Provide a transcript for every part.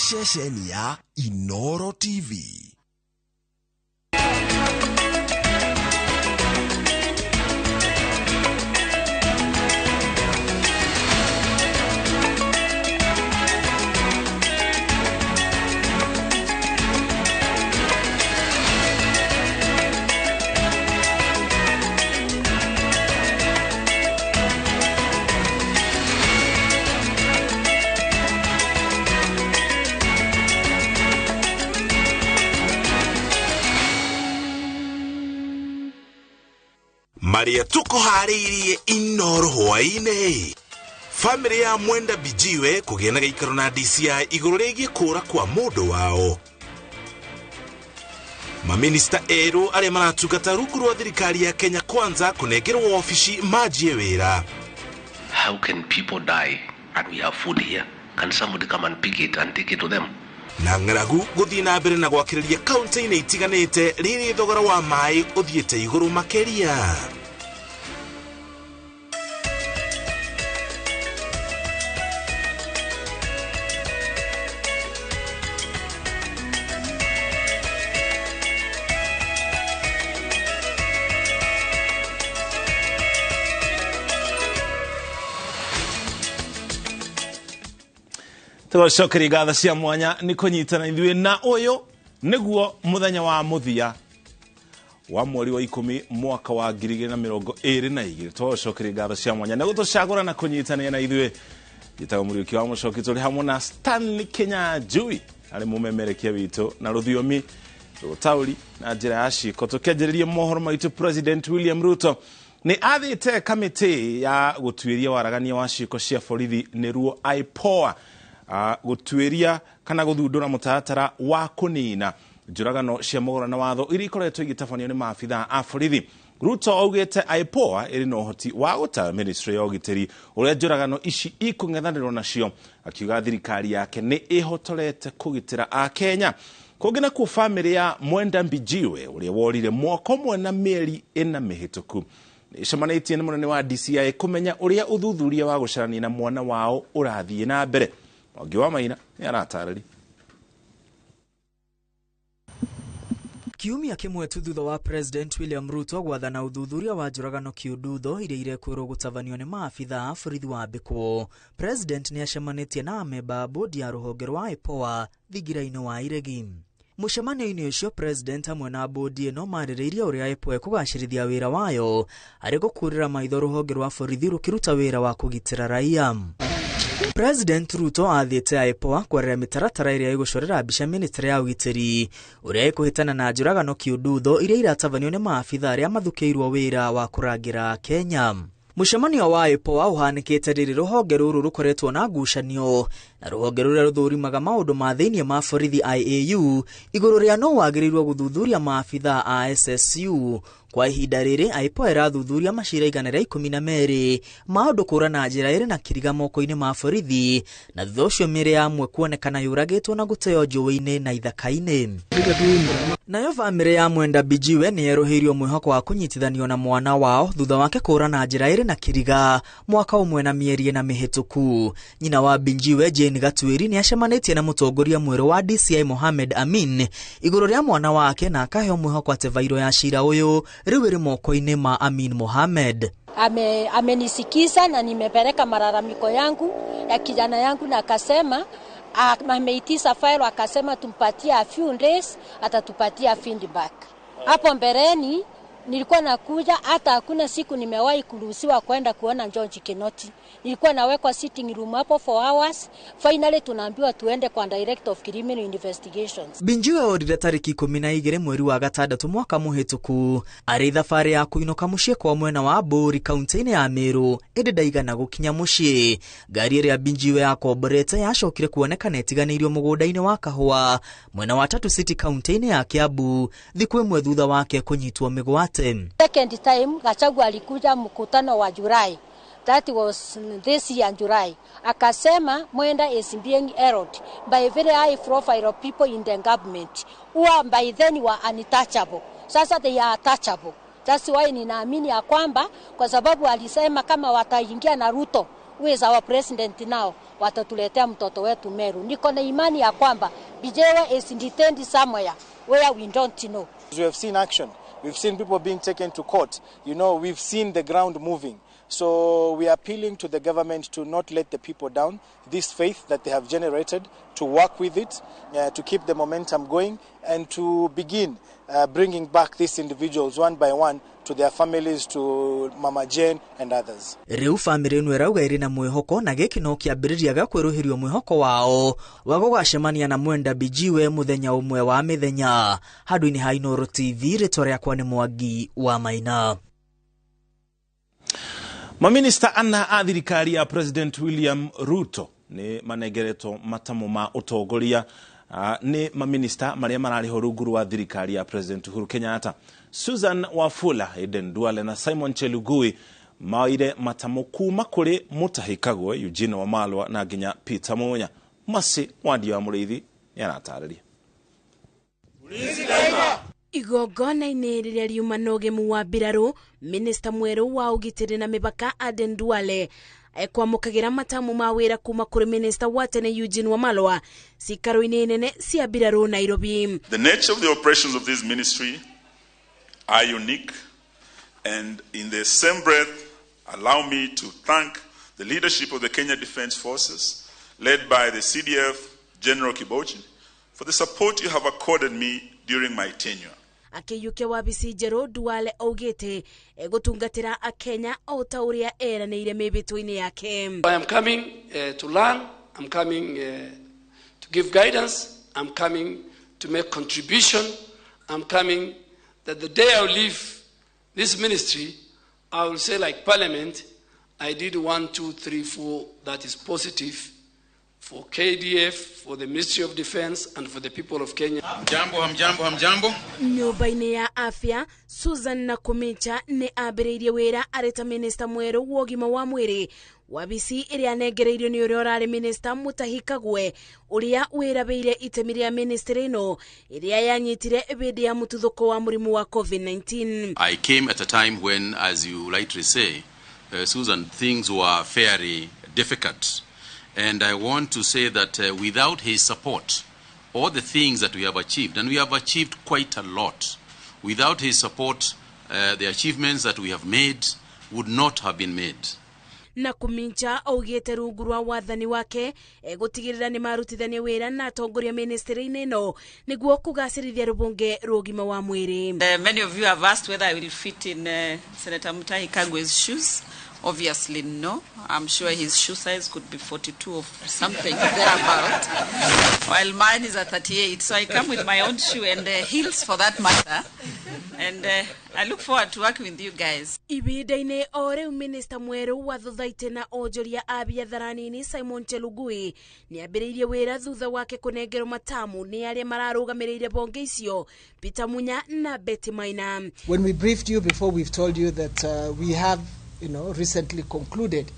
ceceni ya iNooro TV. Maria tuko harĩirie iNooro Hwaīinī. Family ya Mwenda Bijiwe kũgĩa gĩikaro na DCI igũrũ rĩgiĩ kũũra kwa mũndũ wao. Maminista erũ arĩa maratungata rungu rwa thirikari ya Kenya Kwanza kũnengerwo ofici manjie wĩra. How can people die and we have food here? Can somebody come and pick it and take it to them? Na ng'aragu gũthiĩ na mbere na gwakĩrĩria kaunti-inĩ itiganĩte rĩrĩ thogora wa maĩ ũthiĩte igũrũ makĩria. Tũcokeri gatha cia mwanya nĩ kũnyitana ithuĩ na ũyũ nĩguo mũthenya wa mũthia wa mweri wa 10 mwaka wa 2022. Tũcokeri gatha cia mwanya nĩ gũtũcagũra na kũnyitania na ithuĩ. Gĩtago mũriũki wa mũcoki tũrĩ hamwe na Stanley Kenya Njui arĩ mũmemerekia witũ na rũthiomi rũtaũri na njĩra ya ciĩko. Tũkĩanjĩrĩria mohoro maitũ President William Ruto nĩ athĩte kamĩtĩ ya gũtuĩria waragania wa ciĩko cia borithi nĩruo IPOA gũtuĩria kana gũthundũra mũtaratara wa kũnina njũragano cia mũgũra na watho iria ikoretwo igĩtabanio nĩ maabithaa a borithi. Ruto augĩte IPOA ĩrĩ na ũhoti wa gũtaara ministry ya ũgitĩri ũrĩa njũragano ici ikũng'ethanĩrwo nacio, akiuga thirikari yake nĩ ĩhotorete kũgitĩra a Kenya. Kũngĩ nakuo family ya Mwenda Bijiwe ũrĩa worire mwaka ũmwe na mĩeri 4 mĩhĩtũku nĩĩcemanĩtie na mũnene wa DCI kũmenya ũrĩa ũthuthuria wa gũcarania na mwana wao ũrathiĩ na mbere. Ogiwa maina nĩ aratarĩria. Kiumia kĩmwe tu thutha wa President William Ruto gwathana ũthuthuria wa njũragano kĩũndutho iria irekwĩrwo gũtabanio nĩ maabithaa a borithi wa mbĩkwo, President nĩ acemanĩtie na amemba a bodi ya rũhonge rwa IPOA thingira-inĩ wa iregi. Mũcemanio-inĩ ũcio President hamwe na bodi ĩno marĩrĩirie ũrĩa IPOA kũgacĩrithia wĩra wayo arĩ gũkũrĩra maitho rũhonge rwa borithi rũkĩruta wĩra wa kũgitĩra raia. President Ruto athĩte IPOA kwarĩra mĩtaratara ĩrĩa ĩgũcorera mbica ministry ya ũgitĩri ũrĩa ĩkũhĩtana na njũragano kĩũndutho iria iratabanio nĩ maabithaa arĩa mathukĩirwo wĩra wa kũrangĩra Kenya. Mũcemanio wa IPOA ũhanĩkĩte rĩrĩ rũhonge rũrũ rũkoretwo na ngucanio na rũhonge rũrĩa rũthũrimaga maũndũ ma thĩinĩ ma borithi IAU igũrũ rĩa no wagĩrĩirwo gũthuthuria maabithaa a SSU. Kwa ihinda rĩrĩ IPOA ĩrathuthuria macira igana rĩa 12 maũndũ kũra na njĩra ĩrĩ na kiriga moko-inĩ ma borithi, na thutha ũcio mĩĩrĩ ya amwe kuonekana yũragĩtwo na gũteo njũĩ-inĩ na ithaka-inĩ. Nayo famĩlĩ ya Mwenda Bijiwe nĩ yerũhĩirio mwĩhoko wa kũnyitithanio na mwana wao thutha wake kũra na njĩra ĩrĩ na kiriga mwaka ũmwe na mĩeri 4 mĩhĩtũku. Nyina wa Bijiwe Jane Gatuĩri nĩ acemanĩtie na mũtongoria mwerũ wa DCI Mohamed Amin igũrũ rĩa mwana wake na akaheo mwĩhoko atĩ vairo ya cira ũyũ rĩu ĩrĩ moko-inĩ ma Amin Mohamed. Amenisikiza na nimepeleka malalamiko yangu ya kijana yangu na akasema ameitisha file akasema tumpatie a few days atatupatia feedback. Hapo mbeleni nilikuwa nakuja hata hakuna siku nimewahi kuruhusiwa kwenda kuona George Kinoti. Nilikuwa nawekwa sitting room hapo 4 hours. Finally tunaambiwa tuende kwa Director of Criminal Investigations. Bijiwe orire tariki 12 mweri wa gatandatũ mwaka mũhĩtũku arĩ thabarĩ ya kũinũka mũciĩ kwa mwena wa Mbũri kaunti-inĩ ya Meru ĩndĩ ndaigana gũkinya mũciĩ. Ngari ĩrĩa Bijiwe yakomborete yacokire kuonekana ĩtiganĩirio mũgũnda-inĩ wa kahũa mwena wa Tatu City kaunti-inĩ ya Kiambu thikũ ĩmwe thutha wake kũnyitwo mĩgwate. Second time Gachagua alikuja mkutano wa Julai. That was this year July. Akasema Mwenda is being held by very high profile people in the government who are by then were untouchable. Sasa they are touchable. That's why ninaamini ya kwamba kwa sababu alisema kama wataingia na Ruto who is our president now, watatuletea mtoto wetu Meru. Niko na imani ya kwamba Bijewe is detained somewhere where we don't know. We have seen action. We've seen people being taken to court. You know, we've seen the ground moving. So we are appealing to the government to not let the people down. This faith that they have generated, to work with it, to keep the momentum going, and to begin bringing back these individuals one by one to their families, to Mama Jane and others. Riu family ino irauga iri na mwihoko na giki no kiambiriria kweruhirio mwihoko wao wa gugacemania na Mwenda Bijiwe muthenya umwe wa mithenya. Hwaīinī iNooro TV, ritwa riakwa ni Mwangi wa Maina. Maminista ana a thirikari ya President William Ruto ni manegereto matamu ma utongoria ni maminista maria marariho rungu rwa thirikari ya President Uhuru Kenyatta. Susan Wafula, Eden Duale na Simon Chelugui maire matamu kuma kuri mutahikagwe Eugene Wamalwa na nginya Peter Munya. Masi Wandi wa Muriithi yanatarĩria. Igongona-inĩ rĩrĩa riuma na ũgemu wa mbirarũ, minista mwerũ wa ũgitĩri na mĩbaka Aden Duale ekwamũkagĩra matamu ma wĩra kuma kũrĩ minista wa tene Eugene Wamalwa cikaro-inĩ nene cia mbirarũ Nairobi. The nature of the operations of this ministry are unique, and in the same breath allow me to thank the leadership of the Kenya Defence Forces led by the CDF General Kibochi for the support you have accorded me during my tenure. Akiyuke wabici njerũ Duale augĩte egutungatĩra akenya o ta ũrĩa eranĩire mĩbĩtũ-inĩ yake. I am coming to learn, I'm coming to give guidance, I'm coming to make contribution, I'm coming that the day I will leave this ministry, I will say like Parliament, I did 1, 2, 3, 4 that is positive for KDF, for the Ministry of Defense, and for the people of Kenya. Hamjambo. Nyũmba-inĩ ya afya, Susan Nakumicha nĩ ambĩrĩirie wĩra arĩ ta minista mwerũ wa ũgima wa mwĩrĩ. Wabici ĩrĩa anegereirio nĩ ũrĩa ũrarĩ minista Mutahi Kagwe, ũrĩa wĩrabĩire itemi rĩa ministry ĩno ĩrĩa yanyitire hĩndĩ ya mũtuthũko wa mũrimũ wa COVID-19. I came at a time when, as you rightly say, Susan, things were fairly difficult. And I want to say that without his support, all the things that we have achieved, and we have achieved quite a lot, without his support, the achievements that we have made would not have been made. Nakumicha augĩte rungu rwa wathani wake gũtigĩrĩra nĩ marutithania wĩra na atongoria ministry-inĩ ĩno nĩguo kũgacĩrithia rũbunge rwa ũgima wa mwĩrĩ. Many of you have asked whether I will fit in Senator Mutahi Kagwe's shoes. Obviously, no. I'm sure his shoe size could be 42 or something thereabout, while mine is at 38. So I come with my own shoe and heels for that matter. And I look forward to working with you guys. Ibida-inĩ o rĩu minista mwerũ wa thutha-inĩ na onjoria a biathara nini Simon Chelugui nĩ ambĩrĩirie wĩra thutha wake kũnengerwo matamu nĩ arĩa mararũgamĩrĩire bonge icio Peter Munya na Betty Maina. When we briefed you before, we've told you that we have recently concluded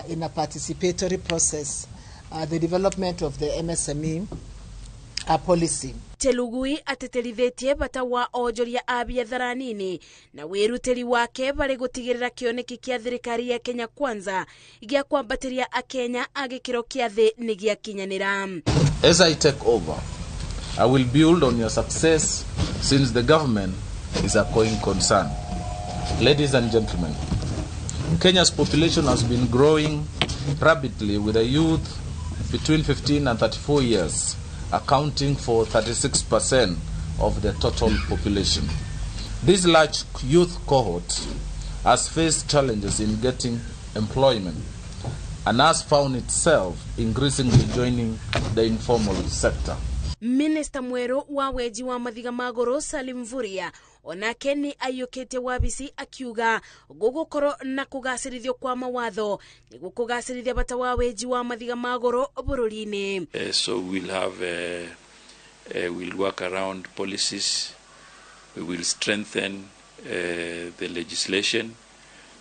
in a participatory process the development of the MSME policy. Chelugui ateterithitie bata wa onjoria a biathara nini na wĩrutĩri wake barĩ gũtigĩrĩra kĩoneki kĩa thirikari ya Kenya Kwanza gĩa kwambatĩria akenya a gĩkĩro kĩa thĩ nĩ gĩakinyanĩra. As I take over, I will build on your success since the government is a going concern. Ladies and gentlemen, Kenya's population has been growing rapidly, with a youth between 15 and 34 years accounting for 36% of the total population. This large youth cohort has faced challenges in getting employment and has found itself increasingly joining the informal sector. Minister mwerũ wa weji wa mathiga magũrũ Salim Mvurya onake nĩ aiyũkĩtie wabici akiuga gũgũkorwo na kũgacĩrithio kwa mawatho nĩguo kũgacĩrithia bata wa weji wa mathiga magũrũ bũrũri-inĩ. So we'll work around policies, we will strengthen the legislation.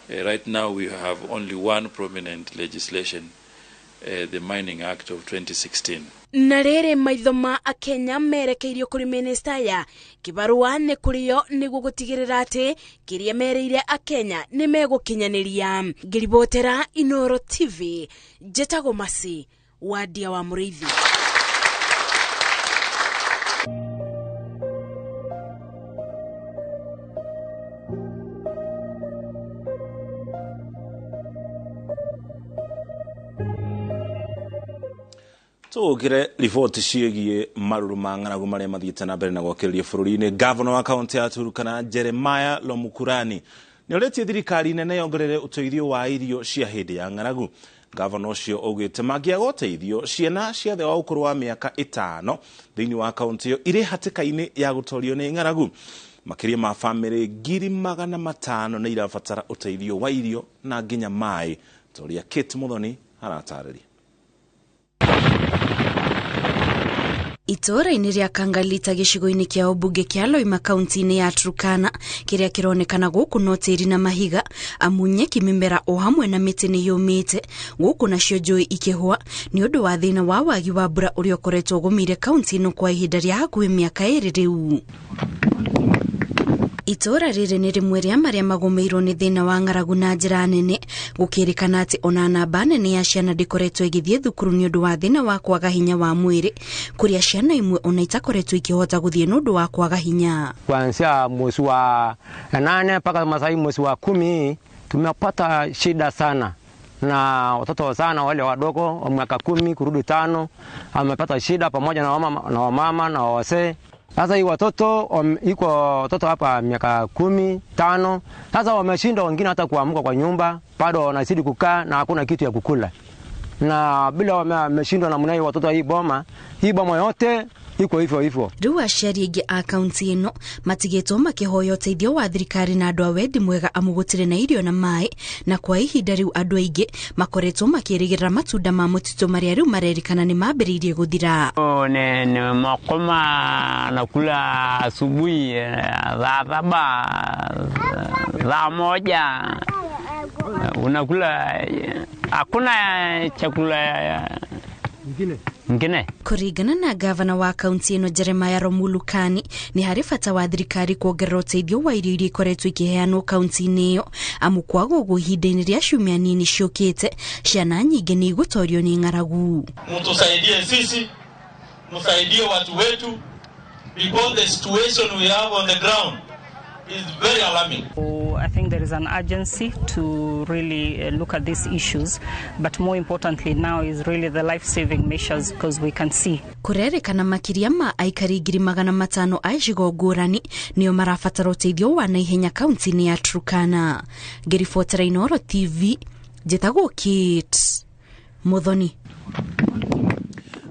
Right now we have only one prominent legislation, the Mining Act of 2016. na rĩrĩ maitho ma Akenya merekeirio kũrĩ minista ya kibarua nĩ kũrĩo nĩguo gũtigĩrĩra atĩ kĩrĩa mereire Akenya nĩ megũkinyanĩria. Ngĩribotera iNooro TV, njĩtagwo Masi Wadia wa Mũrĩithi. Tugire riboti ciegie maruru ma ng'aragu maria mathiĩte na mbere na gwakĩrĩria bũrũri-inĩ. Governor wa kaunti ya Turkana Jeremiah Lomukurani nĩ orĩtie thirikari nene yongerere ũteithio wa irio cia hĩndĩ ya ng'aragu. Governor ũcio augĩte mangĩaga ũteithio, ciana cia thĩ wa ũkũrũ wa mĩaka 5 thĩinĩ wa kaunti ĩyo irĩ hatĩka-inĩ ya gũtorio nĩ ng'aragu. Makĩria ma family 500,000 nĩ irabatara ũteithio wa irio na nginya maĩ. Toria Kate Muthoni aratarĩria. Itũra-inĩ rĩa Kangalita gĩcigo-inĩ kĩa ũmbunge kĩa Loima kaunti-inĩ ya Turkana, kĩrĩa kĩronekana gũkũ no tĩri na mahiga, amunye kĩmĩmera o hamwe na mĩtĩ nĩ yũmĩte, gũkũ nacio njũĩ ikĩhũa nĩ ũndũ wa thĩna wa wagi wa mbura ũrĩa ũkoretwo ũgũmĩire kaunti ĩno kwa ihinda rĩa hakuhĩ mĩaka 2 rĩu. Itũra rĩrĩ nĩ rĩmwe rĩa marĩa magũmĩirwo nĩ thĩna wa ng'aragu na njĩra nene, gũkĩrĩkana atĩ ona namba nene ya ciana ndĩkoretwo igĩthiĩ thukuru nĩ ũndũ wa thĩna wa kwaga hinya wa mwĩrĩ, kũrĩa ciana imwe ona itakoretwo ikĩhota gũthiĩ nĩ ũndũ wa kwaga hinya. Kuanzia mwezi wa 8 mpaka masai mwezi wa 10 tumepata shida sana, na watoto sana wale wadogo wa miaka 10 kurudi 5 wamepata shida pamoja na wamama na wazee. Sasa hii watoto iko watoto hapa miaka 15. Sasa wameshinda wengine hata kuamka kwa nyumba, bado wanazidi kukaa na hakuna kitu ya kukula. Na bila wameshindwa namna hii watoto hii boma yote iko hivyo. Rĩu aciari aingĩ a kaunti ĩno matigĩtwo makĩhoya ũteithio wa thirikari na andũ a wendi mwega amu gũtirĩ na irio na maĩ, na kwa ihinda rĩu andũ aingĩ makoretwo makĩrĩgĩrĩra matunda ma mũtitũ marĩa rĩu marerikana nĩ mambĩrĩirie gũthira. Ni makoma nakula asubuhi saa 7 saa 1 unakula, hakuna chakula ngine. Kũringana na gavana wa kaunti ĩno Jeremiah Lomukurani, nĩ harĩ bata wa thirikari kuongerera ũteithio wa irio iria ikoretwo ikĩheanwo kaunti-inĩ ĩyo, amu kwaga ũguo ihinda-inĩ rĩa ciumia nini ciũkĩte, ciana nyingĩ nĩ igũtorio nĩ ng'aragu. Mtusaidie sisi, msaidie watu wetu, because the situation we have on the ground is very alarming. I think there is an urgency to really look at these issues, but more importantly now is really the life-saving measures, because we can see. Kũrerĩkana makĩria ma aikari 500,000 a icigo ngũrani nĩo marabatara ũteithio wa naihenya kaunti-inĩ ya Turkana. Ngĩribotera iNooro TV, njĩtagwo Kate Muthoni.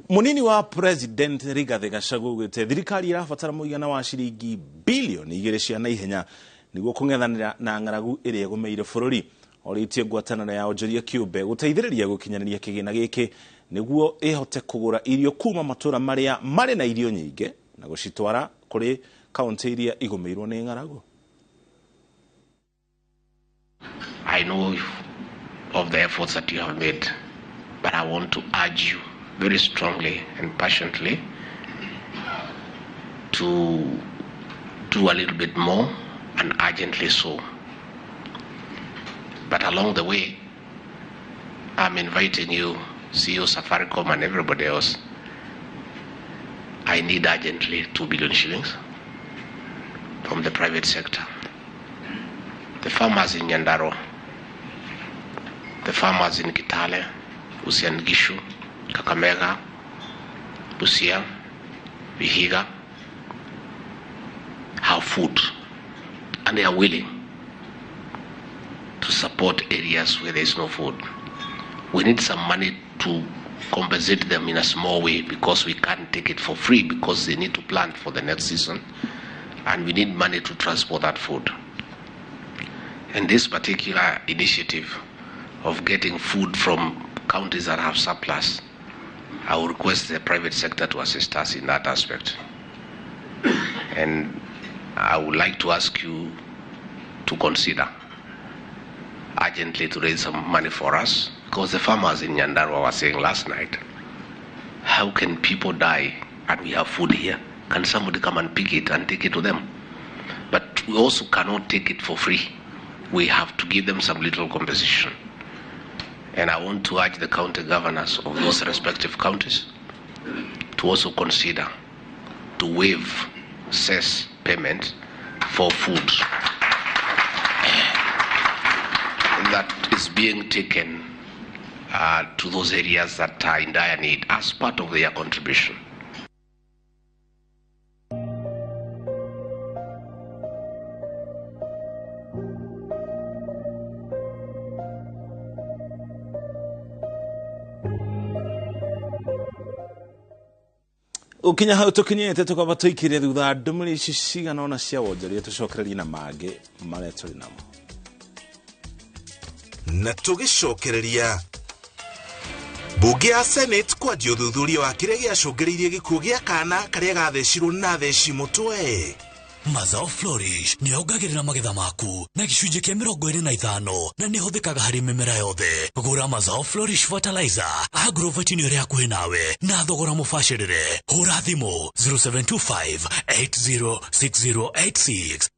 Munini wa President Rigathi Gachagua augĩte thirikari irabatara mũigana wa ciringi bilioni 2 cia naihenya nĩguo kũng'ethanĩra na ng'aragu ĩrĩa ĩgũmĩire bũrũri. Orĩtie ngwatanĩro ya onjoria kĩũmbe gũteithĩrĩria gũkinyanĩria kĩgĩna gĩkĩ nĩguo ĩhote kũgũra irio kuma matũra marĩa marĩ na irio nyingĩ na gũcitwara kũrĩ kaunti iria igũmĩirwo nĩ ng'aragu. I know of the efforts that you have made, but I want to urge you very strongly and passionately to do a little bit more, and urgently so. But along the way, I'm inviting you, CEO Safaricom and everybody else, I need urgently 2 billion shillings from the private sector. The farmers in Nyandarua, the farmers in Kitale, Uasin Gishu, Kakamega, Busia, Vihiga, have food, and they are willing to support areas where there is no food. We need some money to compensate them in a small way, because we can't take it for free, because they need to plant for the next season, and we need money to transport that food. And this particular initiative of getting food from counties that have surplus, I will request the private sector to assist us in that aspect. And I would like to ask you to consider urgently to raise some money for us, because the farmers in Nyandarua were saying last night How can people die and we have food here? Can somebody come and pick it and take it to them? But we also cannot take it for free. We have to give them some little compensation. And I want to urge the county governors of those respective counties to also consider to waive cess payment for food that is being taken to those areas that are in dire need as part of their contribution. Ukinya hau tukinyete tukaba tuikire thutha ndumuri ici cigana ona cia wonjoria tucokereria na mange maria turi namo na tugicokereria bunge ya Senate kwanjia uthuthuria wa kiria giacungiriirie gikuo gia kana karia gathecirwo na theci mutwe. Mazao Flourish ni yongagirira magetha maku na gicunjĩ kia 25 na ni huthikaga hari mimera yothe. Gura Mazao Flourish fertilizer agrovet ni uri hakuhi nawe na thogora mubashirire. Hura thimu 0725 806086.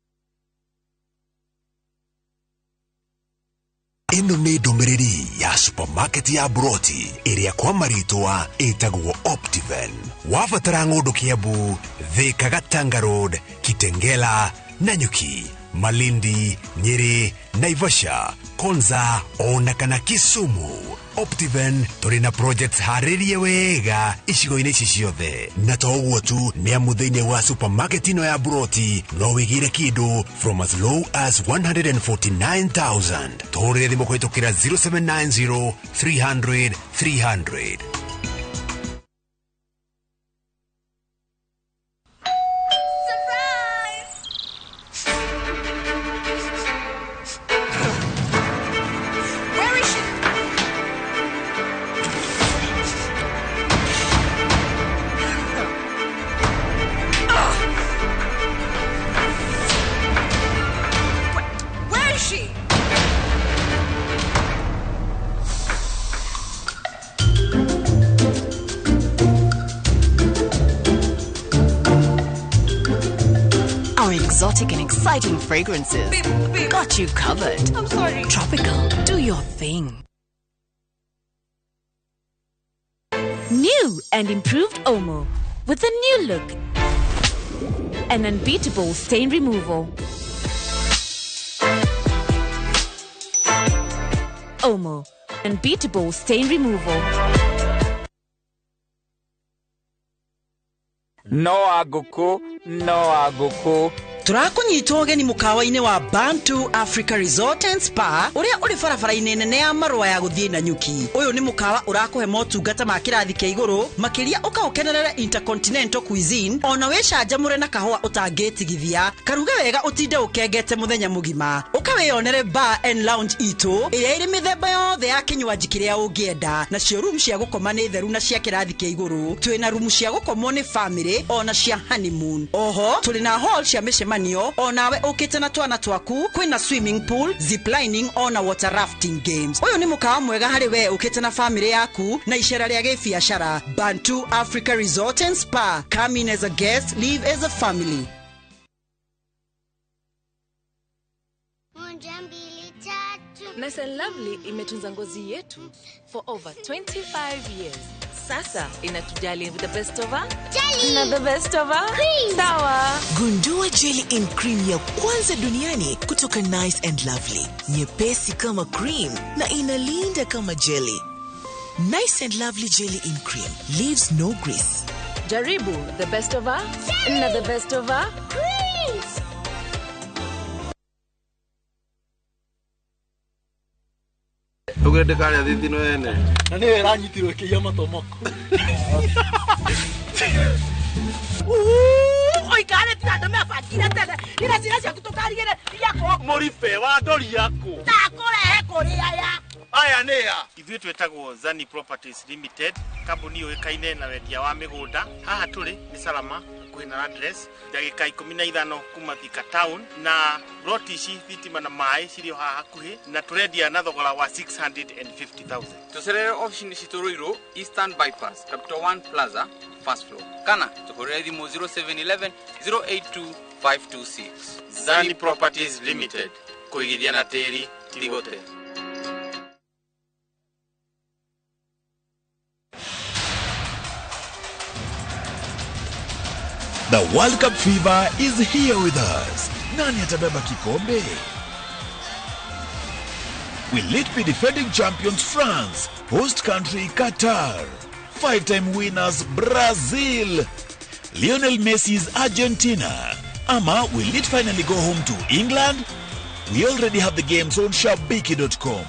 Ino ni ndumiriri ya supermarket ya Broti iria kwa maritwa itagwo Optiven. Wabatara ng'undu Kiambu, Thika, Gatanga Road, Kitengela, Nanyuki, Malindi, Nyeri, Naivasha, Konza, ona kana Kisumu. Optiven turi na projects haririe wega icigo-inĩ ici ciothe. Na to ũguo tu nĩ amu thĩinĩ wa supermarket ino ya Broti no wĩgĩre kĩndũ from as low as 149,000. Tũhũrĩre thimũ kũhĩtũkĩra 0790 300 300. Exotic and exciting fragrances. Got you covered. I'm sorry. Tropical. Do your thing. New and improved Omo with a new look. An unbeatable stain removal. Omo. Unbeatable stain removal. No aguku. Turakunyita ugeni mukawa-ini wa Bantu Africa Resort and Spa uria uri barabara-ini nene ya Marua ya guthie Nanyuki. Uyu ni mukawa urakuhe motungata ma kirathi kia iguru makiria ukaukenerera intercontinental cuisine ona wicanjamure na kahua utangitigithia karuge wega utinde ukengete muthenya mugima ukawiyonere bar and lounge itu iria iri mithemba yothe ya kinywaji kiria ungienda na cio room cia gukoma ni theru na cia kirathi kia iguru. Twina room cia gukomwo ni family ona cia honeymoon. Oho turi na hall cia mishemanio onawe ukite na twana twaku kwina swimming pool, ziplining ona water rafting games. Uyu ni mukawa mwega hari we ukite na family yaku na icera ria gibiacara. Bantu Africa Resort and Spa. Come in as a guest, leave as a family. Nice and Lovely imetunza ngozi yetu for over 25 years. Sasa inatujali with the best of her jelly na the best of her cream. Sawa. Gundua jelly in cream ya kwanza duniani kutoka Nice and Lovely. Nyepesi kama cream na inalinda kama jelly. Nice and Lovely jelly in cream leaves no grease. Jaribu the best of her na the best of her cream. Ugende kare thithi no ene. Na niwe iranyitirwo kiya matomoko. Oi kare tada me afakira tada. Ira cia kutokarigere yako. Morife wa ndori yako. Takorehe kuri aya. Aya ni ya. Ithuĩ twetagwo Zani Properties Limited, kambuni yoĩkaine na wendia wa mĩgũnda. Haha tũrĩ nĩ Salama na address ndagika 15 kuma Thika town na roti ici thitima na mai cirio hakuhi na turendia na thogora wa 650,000. Tuserere option citoroiro Eastern Bypass Capital One Plaza first floor kana tuhorere thimo 0711 082 526. Zani Properties Limited kuigithia na tiri tigote. The World Cup fever is here with us. Nani atabeba kikombe? Will it be defending champions France, host country Qatar, 5-time winners Brazil, Lionel Messi's Argentina, ama will it finally go home to England? We already have the games on shabiki.com.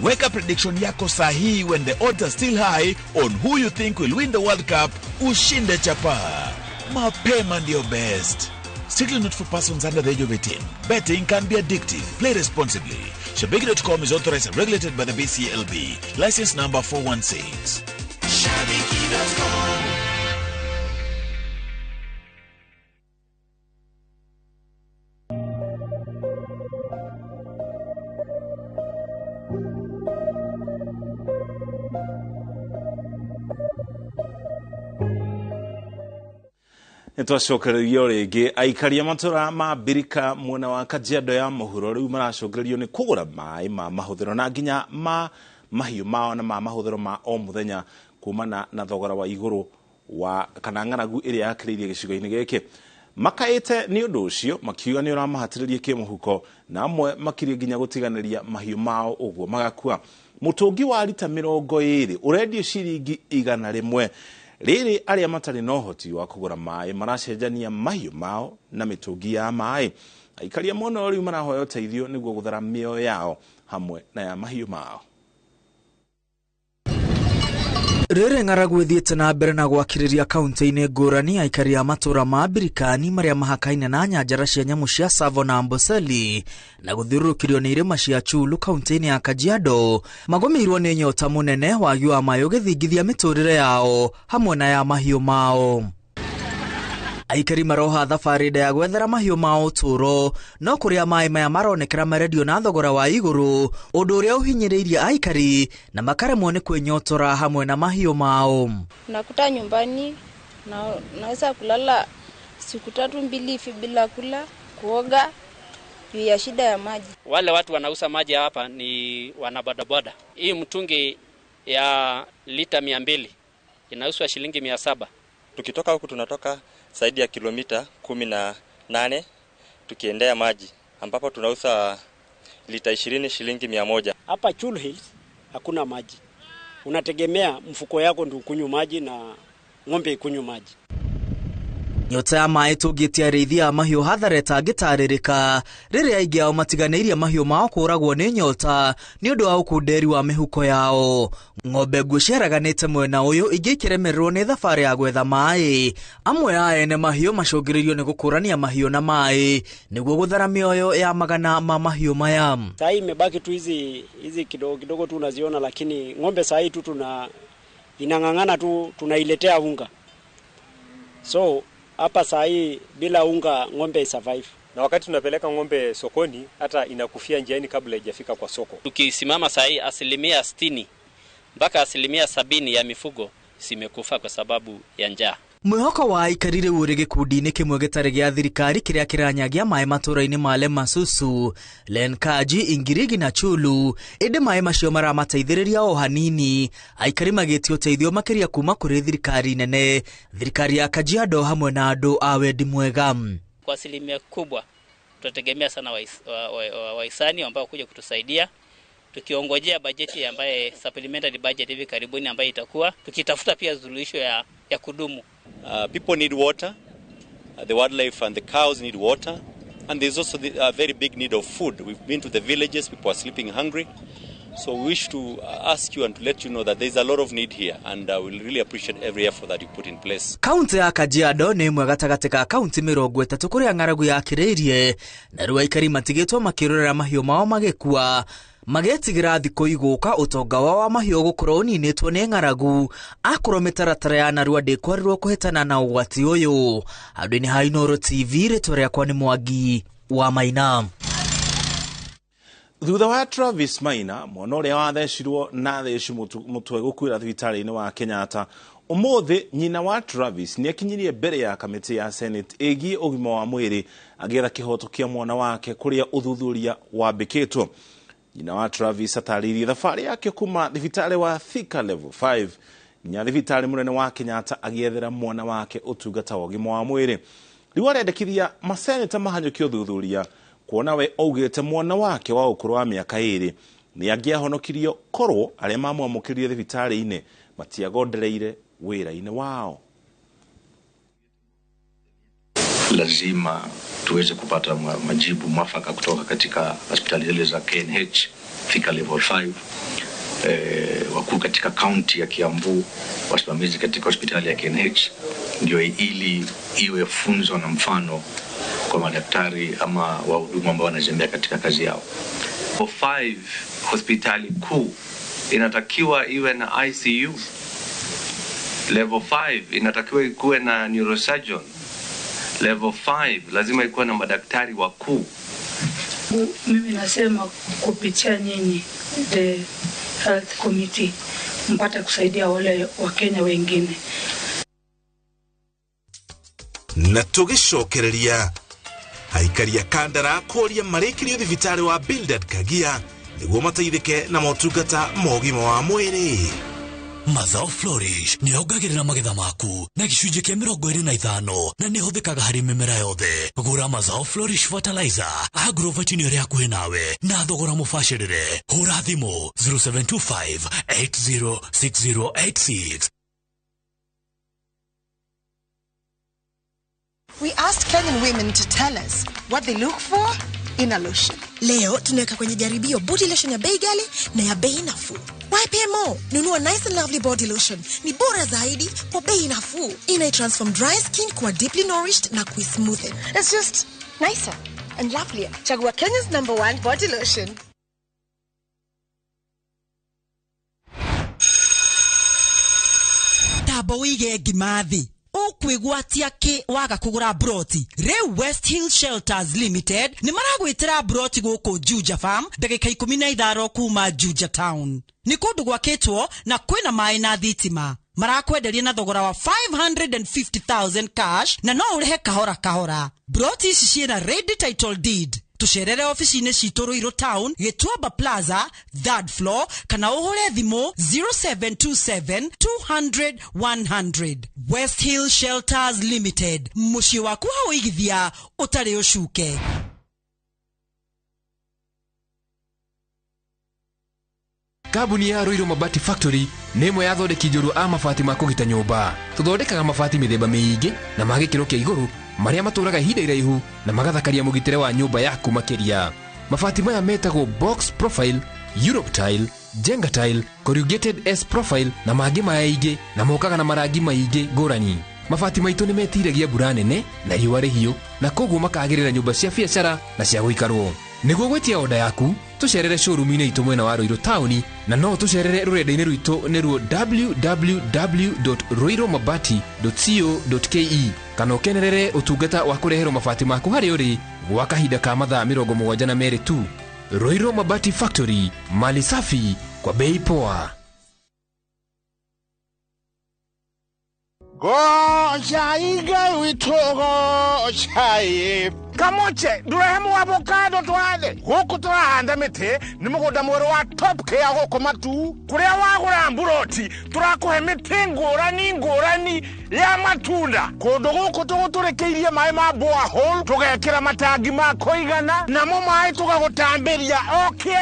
Weka prediction yako sahi when the odds are still high on who you think will win the World Cup. Ushinde chapa. Mapema ndio best. Strictly not for persons under the age of 18. Betting can be addictive. Play responsibly. Shabiki.com is authorized and regulated by the BCLB. License number 416. Shabiki.com. Nitwacokererio ringi aikari matura ma Mbirika mwena wa Kajiado ya muhuro riu maracokererio ni kugura mai ma mahuthiro na nginya ma mahiu mao na ma mahuthiro ma o muthenya kumana na thogora wa iguru wa kana ng'aragu iria yakiririe gicigo-ini giki makaite ni undu ucio makiuga ni uramahatiririe kimuhuko na amwe makirie nginya gutiganiria mahiu mao uguo magakua mutungi wa lita 20 urendio ciringi 100 riri aria matari no hoti wa kugura mai maracenjania mahiu mao na mitungi ya mai aikari mono riu marahoya uteithio niguo guthara mioyo yao hamwe na ya mahiu mao. Rere ng'aragu ithiĩte na mbere na gwakĩrĩria kaunti-inĩ ngũrani aikari a matura ma Mbirikani marĩa mahakaine na nyanjara cia nyamu cia Tsavo na Amboseli na gũthiũrũrũkĩrio nĩ irĩma cia Chulu kaunti-inĩ ya Kajiado magũmĩirwo nĩ nyota mũnene wagi wa maĩ ũgĩthingithia mĩtũrĩre yao hamwe na ya mahiũ mao. Aikari maroha thabarĩ ya gwethera mahiũ mao ũtũũro no kũrĩa maĩ maya maronekera marendio na thogora wa igũrũ ũndũ ũrĩa ũhinyĩrĩirie aikari na makaremwo nĩ kwĩnyotora hamwe na mahiũ mao. Nakuta nyumbani na naweza kulala siku 3-2 hivi bila kula kuoga juu ya shida ya maji. Wale watu wanauza maji hapa ni wanabodaboda. Hii mtungi ya lita 200 inauzwa shilingi 700. Tukitoka huku tunatoka zaidi ya kilomita 18 tukiendea maji ambapo tunauza lita 20 shilingi 100. Hapa Chulu Hills hakuna maji. Unategemea mfuko yako ndio kunywa maji na ng'ombe ikunywa maji. Nyota ya maĩ tũngĩtia arĩithia a mahiũ hathara ĩtangĩtarĩrĩka rĩrĩa aingĩ ao matiganĩirie mahiũ mao kũragwo nĩ nyota nĩ ũndũ wa ũkunderi wa mĩhuko yao. Ng'ombe nguo ciaraganĩte mwena ũyũ ingĩ ikĩremererwo nĩ thabarĩ ya gwetha maĩ. Amwe a ene mahiũ macũngĩrĩirio nĩ gũkũrania mahiũ na maĩ nĩguo gũthara mĩoyo ya magana ma mahiũ maya. Saa hii imebaki tu hizi kidogo tu unaziona, lakini ng'ombe saa hii tu inang'ang'ana tu tunailetea unga. So hapa saa hii bila unga ng'ombe survive. Na wakati tunapeleka ng'ombe sokoni hata inakufia njiani kabla haijafika kwa soko. Tukisimama saa hii 60% mpaka 70% ya mifugo simekufa kwa sababu ya njaa. Mwĩhoko wa aikari rĩu ũrĩ gĩkundi-inĩ kĩmwe gĩtarĩ gĩa thirikari kĩrĩa kĩranyagia maĩ matũra-inĩ ma Lemasusu, Lenkaji, Ingirigi na Chulu. Ĩndĩ maĩ macio maramateithĩrĩria o hanini. Aikari magĩtio ũteithio makĩria kuma kũrĩ thirikari nene, thirikari ya Kajiado hamwe na andũ a wendi mwega. Kwa asilimia kubwa tutategemea sana wahisani ambao kuja kutusaidia, tukiongojea bajeti ambaye supplementary budget hivi karibuni ambayo itakuwa tukitafuta pia suluhisho ya kudumu. People need water, the wildlife and the cows need water, and there's also a very big need of food. We've been to the villages, people are sleeping hungry. So we wish to ask you and to let you know that there's a lot of need here, and we'll really appreciate every effort that you put in place. Kaunti ya Kajiado nĩ ĩmwe gatagatĩ ka kaunti 30 kũrĩa ng'aragu yakĩrĩirie na rĩu aikari matigĩtwo makĩrorera mahiũ mao magĩkua magetigira thiko iguka utonga wa mahio gukorwo ninitwo ni ng'aragu akorwo mitaratara ya narua ndikwarirwo kuhetana na ugwati uyu. Andu ni iNooro TV ritwa riakwa ni Mwangi wa Maina. Thutha wa Travis Maina mwana uria wathecirwo na theci mutwe gukwira thibitari-ini wa Kenyatta, umuthi nyina wa Travis ni akinyirie mbere ya kamiti ya Senate egi ugima wa mwiri agetha kihoto kia mwana wake kuria uthuthuria wambikitwo. Nyina wa Travis ataririe thabari yake kuma thibitari wa Thika level 5 nya thibitari munene wa Kenyatta agiethera mwana wake utungata wa ugima wa mwiri. Riu arendekithia maseneta mahanyukio uthuthuria kuona we augite mwana wake wa ukuru wa miaka 2 ni angiahonokirio korwo aria mamwamukirie thibitari-ini matiagondereire wira-ini wao. Lazima tuweze kupata majibu mwafaka kutoka katika hospitali zile za KNH Thika level 5, wakuu katika kaunti ya Kiambu, wasimamizi katika hospitali ya KNH, ndio ili iwe funzo na mfano kwa madaktari ama wahudumu ambao wanazembea katika kazi yao. Level 5 hospitali kuu inatakiwa iwe na ICU. Level 5 inatakiwa ikuwe na neurosurgeon. Level 5 lazima ikuwe na madaktari wakuu. Mimi nasema kupitia nyinyi the health committee mpate kusaidia wale wa Kenya wengine. Na tugicokereria haikaria kandara kuria marikirio thibitari wa Bildad Kagia niguo mateithike na motungata mogima wa mwiri. Mazao Flourish ni ongagirira magetha maku na gicunjĩ kĩa 25 na nĩ hũthĩkaga harĩ mĩmera yothe. Gũra Mazao Flourish fertilizer agrovet ni ria kuhe nawe na thogora mũbacĩrĩre. Hũra thimũ 0725806086. We asked Kenyan women to tell us what they look for in a lotion. Leo tunaweka kwenye jaribio body lotion ya bei ghali na ya bei nafuu. Why pay more? Nunua Nice and Lovely body lotion. Ni bora zaidi kwa bei nafuu. Ina transform dry skin kuwa deeply nourished na kuismoothen. It's just nicer and lovelier. Chagua Kenya's #1 body lotion. Tabo wige gimathi. Okwigwatia ki waga kugura broti. Re West Hill Shelters Limited ni maragwitira broti guku Juja Farm ndagika 15 kuma Juja Town. Ni kundu gwakitwo na kwina mai na thitima. Marakwenderia na thogora wa 550,000 cash na no urehe kahora kahora. Broti ici ciina ready title deed. Tucerere ofisi-inĩ citũ Ruiru Town, Gĩtuamba Plaza, 3rd floor, kana ũhũre thimũ 0727-200-100. West Hill Shelters Limited, mũciĩ waku wa ũigithia ũtarĩ ũcuke. Kambuni ya Ruiru Mabati Factory nĩ ĩmwe ya athondeki njũru a mabati ma kũgita nyũmba. Tũthondekaga mabati mĩthemba mĩingĩ na ma gĩkĩro kĩa igũrũ maria matũraga ihinda iraihu na magathakaria mũgitĩre wa nyũmba yaku makĩria. Mabati maya metagwo box profile, Europe tile, Jenga tile, corrugated S profile na mangĩ maingĩ na mokaga na marangi maingĩ ngũrani. Mabati maitũ nĩ metiragia mbura nene na riũa rĩhiũ na koguo makagĩrĩra nyũmba cia biacara na cia gũikarwo. Nĩguo gwetia oda yaku tucerere showroom-inĩ itũ mwena wa Ruiru Town na no tucerere rũrenda-inĩ rwitũ nĩruo www.ruiromabati.co.ke kana ũkenerere ũtungata wa kũreherwo mabati maku harĩ ũrĩ gwa kahinda ka mathaa 72 tu. Ruiru Mabati Factory, mali safi kwa bei poa. Gochaiga witogo chai kamoche durahemu avocado twathe guku turahanda mite ni mugunda mweru wa top care guku matu kuria wagura mburoti turakuhe mite ngurani ya matunda kundu guku tuguturekeirie mai ma borehole tugekira matangi ma kuigana namo mai tugagutambiria okay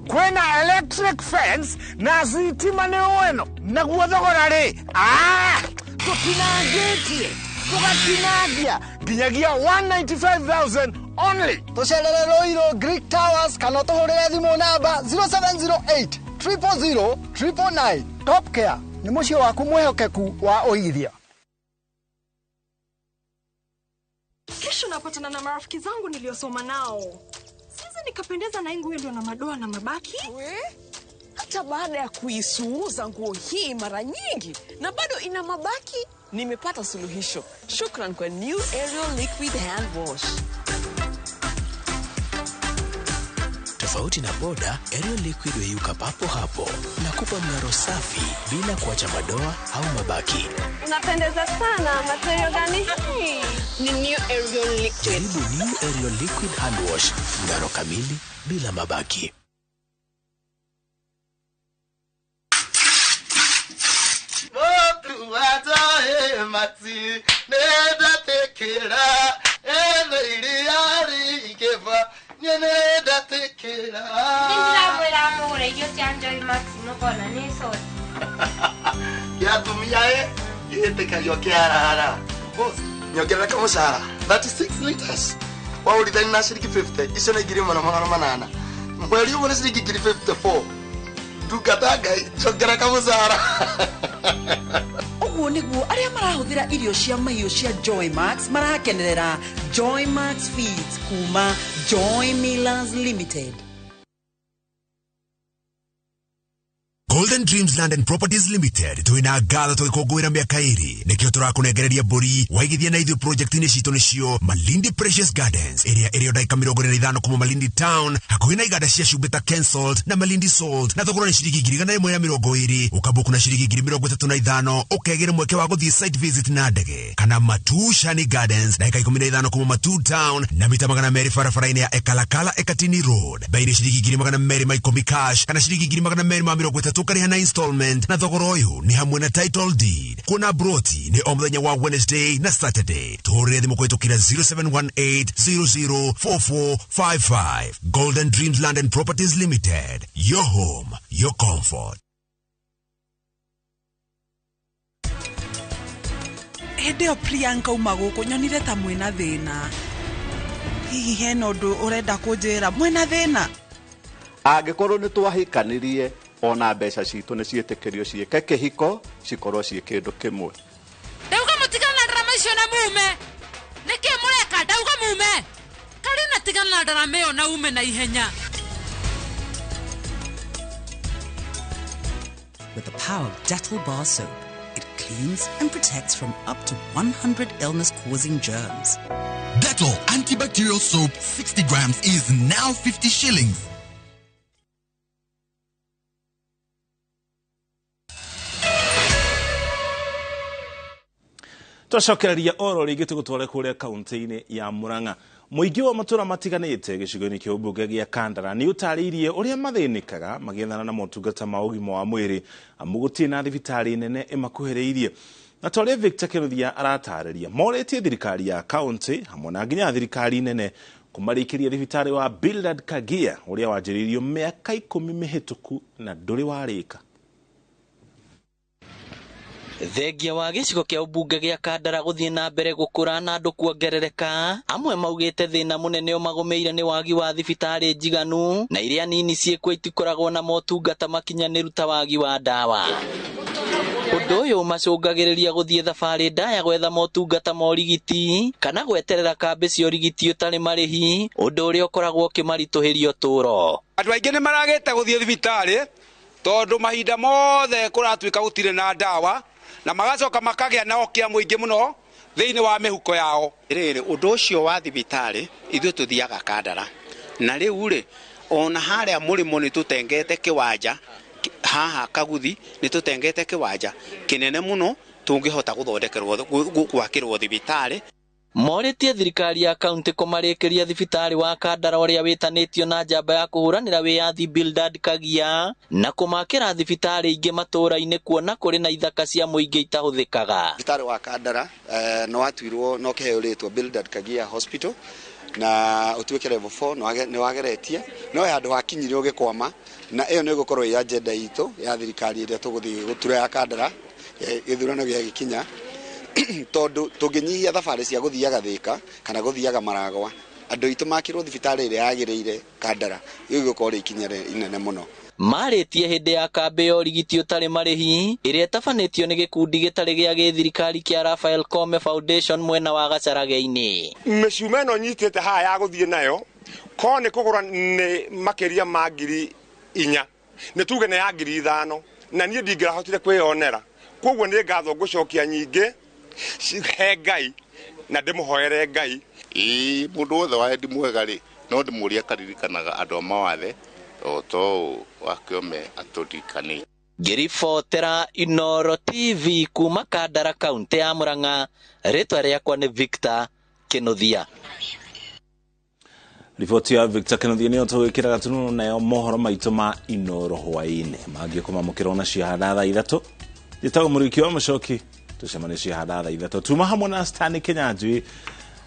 kwina electric fence na sitima ni weno naguo thogora ri tutinangitie tugatinagia ginyagia 195,000 only. Tucerere Ruiru Greek Towers kana tuhurire thimu namba 0708 000 999. Top Care ni mucio waku mwehokeku wa uigithia. Kesho napatana na marafiki zangu niliosoma nao. Siwezi nikapendeza na nguo ndio na madoa na mabaki. Hata baada ya kuisuuza nguo hii mara nyingi na bado ina mabaki, nimepata suluhisho. Shukran kwa New Ariel Liquid Hand Wash. Tofauti na boda, Ariel Liquid huyuka papo hapo na kupa mng'aro safi bila kuacha madoa au mabaki. Unapendeza sana. Material gani hii? Ni New Ariel Liquid. Jaribu New Ariel Liquid Hand Wash, mng'aro kamili bila mabaki. Mati neda tekera ili ikeva neda tekera Ndira mwera yo chanjo Mati no kona niso ya tumia itekayo kiara boss nyogera kama sara 36 liters wa ulidani na shiriki 50 iso na giri manana mweli wona shiriki giri 54 dukataga nyogera kama sara Uguo niguo aria marahuthira irio cia mahiũ cia Joy Max marakenerera Joy Max Feeds kuma Joy Millers Limited. Golden Dreams Land and Properties Limited tuina gatho tukikongwira miaka iri nikio turakunegereria mburi waigithia na ithu project ini cito nicio Malindi Precious Gardens area daika 45 kuma Malindi Town hakuhi na igada cia Shubeta cancelled na Malindi sold na thogora ni ciringi 120 ukabuku na ciringi 35 ukegera mweke wa guthie site visit na ndege kana Matu Shani Gardens daika 15 kuma Matu Town na mita 200 barabara-ini ya Ekalakala Ekatini Road baire ciringi 200 maikomi cash kana ciringi 230 tukariha na installment na thogora uyu ni hamwe na title deed. Kuna broti ni omthenya wa Wednesday na Saturday. Tuhurire thimu kwitukira 0718004455. Golden Dreams Land and Properties Limited. Your home, your comfort. Hede o Priyanka umaguko nyonire ta mwena thina. Hihi hena undu urenda kunjira mwena thina? Angikorwo ni twahikanirie ona mbeca citu ni cietikirio cieke kihiko cikorwo cie kindu kimwe. Ndauga mutigana na drama icio na mume. Niki mureka ndauga mume. Kari na tigana na drama iyo na ume na ihenya. With the power of Dettol bar soap, it cleans and protects from up to 100 illness-causing germs. Dettol antibacterial soap 60 grams is now 50 shillings. Twacokereria oro rigi tugutware kuria kaunti-ini ya Murang'a. Muingi wa matura matiganite gicigo-ini kia ubunge gia Kandara ni utariirie uria mathinikaga magethana na motungata ma ugima wa mwiri amu gutie na thibitari nene imakuhiriirie. Na twaria Victor Kinuthia aratariria moretie thirikari ya kaunti hamwe na nginya thirikari nene kumarikiria thibitari wa Bildad Kagia uria wanjiriirio miaka 10 mihituku na nduri warika. Thengia wa gicigo kia ubunge gia Kandara guthie na mbere gukura na andu kuongerereka amwe maugite thina munene umagomeire ni wagi wa thibitari njiganu na iria nini ciekwo itikoragwo na motungata makinyaniru ta wagi wa dawa. Undu uyu macungagiriria guthie thabari ndaya gwetha motungata ma urigiti kana gweterera kambi cia urigiti utari marihi undu uria ukoragwo ukimarituhiria uturo. Andu aingi ni maragite guthie thibitari tondu mahinda mothe kuratuika gutire na dawa na magacoka makagia na okia muingi muno thiini wa mihuko yao. Riri undu ucio wa thibitari ithu tuthiaga Kandara na riu ri ona haria murimo ni tutengete kiwanja haha Kaguthi ni tutengete kiwanja kinene muno tungihota guthondekerwo gwakirwo thibitari. Moretie thirikari ya kaunti kumarikiria thibitari wa Kandara uria witanitio na njamba ya kuhuranira wiyathi Bildad Kagia na kumakira thibitari ingi matura-ini kuona kuri na ithaka cia muingi itahuthikaga. Thibitari wa Kandara no atwirwo no kiheo ritwa Bildad Kagia Hospital na utuike level 4 no wageretie no handu hakinyire ugikwama na iyo ni gukorwo ya agenda itu ya thirikari iria tuguthii gutura ya Kandara githurano gia gikinya tondu tunginyihia thabari cia guthiaga Thika kana guthiaga Maragwa andu itu makirwo thibitari iria yagiriire Kandara iyo igukora ikinya inene muno. Maritie hindi ya kambi ya urigiti utari marihi iria tafanitio ni gikundi gitari gia githirikari kia Raphael Kome Foundation mwena wa Gacaraga-ini. Meciuma no nyitete ha ya guthie nayo ko ne kugura ne makeria magiri inya ne tuge ne agiri 5 na nie ndigira hotire kwionera kogwo ne gatho gucokia nyinge he Ngai na ndimuhoere Ngai mundu wothe wa ndimwega ri no ndimuria karirikanaga andu amawathe to wakiome aturikani. Ngiribotera iNooro TV kuma Kandara kaunti ya Murang'a, ritwa riakwa ni Victor Kinuthia. Riboti ya Victor Kinuthia niyo twikira gatununu nayo mohoro maitu ma iNooro Hwaīinī mangi kumamukira na ciahada thaa 3 gitago muriki wa mucoki tucemane ciahada thaa 3 tuma hamwe na Stani Kinyanjui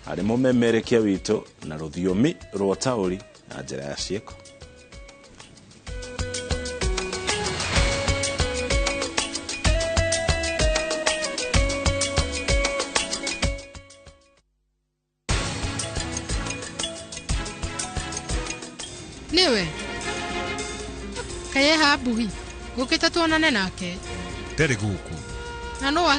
ari mumemerekia witu na ruthiomi rwa tauri na njira ya cieko. Niwe kaye habuhi gukita tuonane nake ndari guku na no